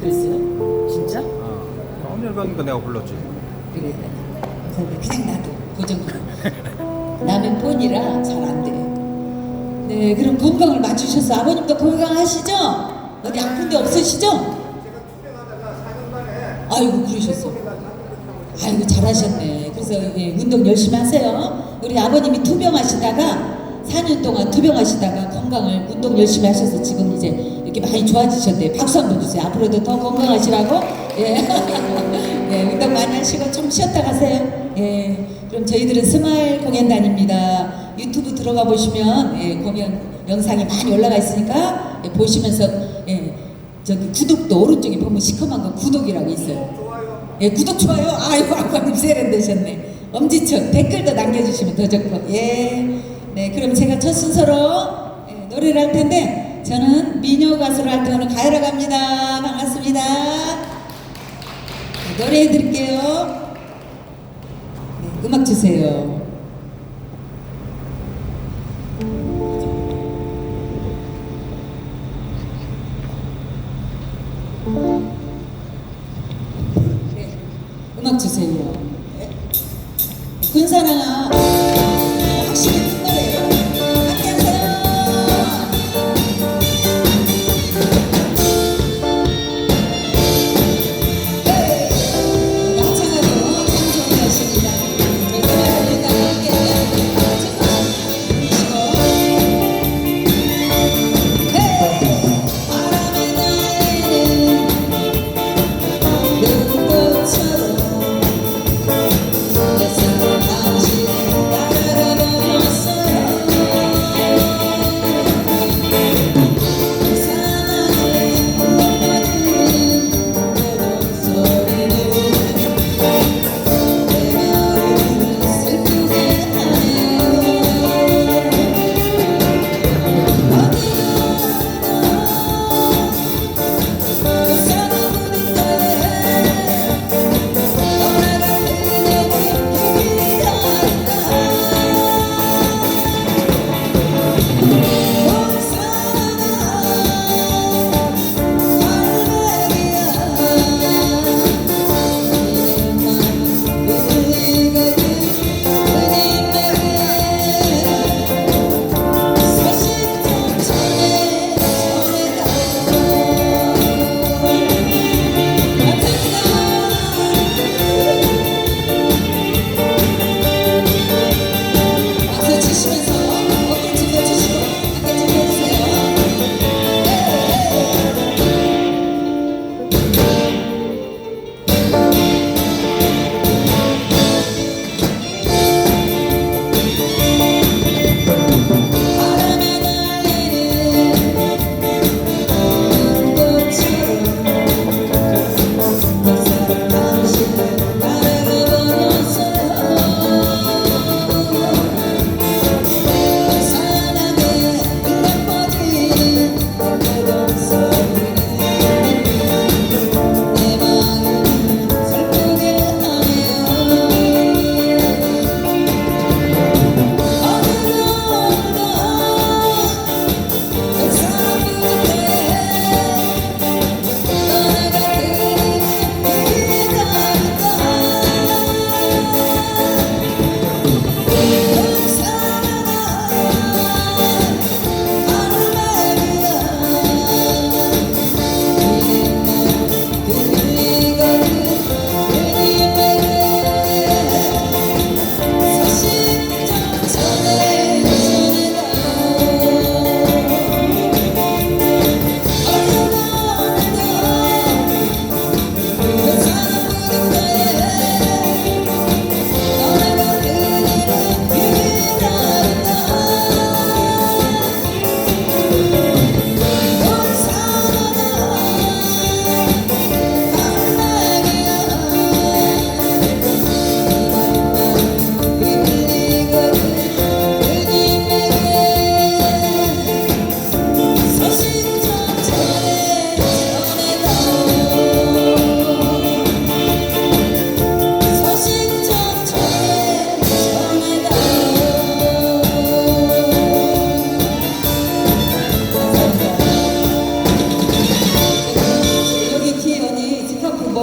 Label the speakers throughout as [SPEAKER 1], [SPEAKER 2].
[SPEAKER 1] 그랬어요? 진짜?
[SPEAKER 2] 너무 열받으니까 내가 불렀지.
[SPEAKER 1] 그래. 그냥 놔둬. 고정으로. 남의 폰이라 잘 안 돼. 네, 그럼 건강을 맞추셔서 아버님도 건강하시죠? 어디 아픈 데 없으시죠? 아이고, 그러셨어. 아이고, 잘하셨네. 그래서 예, 운동 열심히 하세요. 우리 아버님이 투병하시다가 4년 동안 투병하시다가 건강을 운동 열심히 하셔서 지금 이제 이렇게 많이 좋아지셨대요. 박수 한번 주세요. 앞으로도 더 건강하시라고. 예. 네, 운동 많이 하시고 좀 쉬었다 가세요. 예. 그럼 저희들은 스마일 공연단입니다. 유튜브 들어가 보시면 예, 공연 영상이 많이 올라가 있으니까 예, 보시면서 예, 저기 구독도 오른쪽에 보면 시커먼 거 구독이라고 있어요. 예, 구독, 좋아요. 아이고, 아버님 세련되셨네. 엄지척 댓글도 남겨주시면 더 좋고. 예. 네, 그럼 제가 첫 순서로 예, 노래를 할 텐데 저는 미녀 가수를 할 때 오늘 가야라 갑니다. 반갑습니다. 네, 노래해 드릴게요. 네, 음악 주세요. 네, 음악 주세요. 네. 군사랑아 확실히 큰 노래예요. 함께 하세요. 네. 합창하고 참 좋은 날씨입니다. 저희 노래합니다. 함께 주시고 바람의 날에는 눈꽃처럼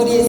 [SPEAKER 1] 머리에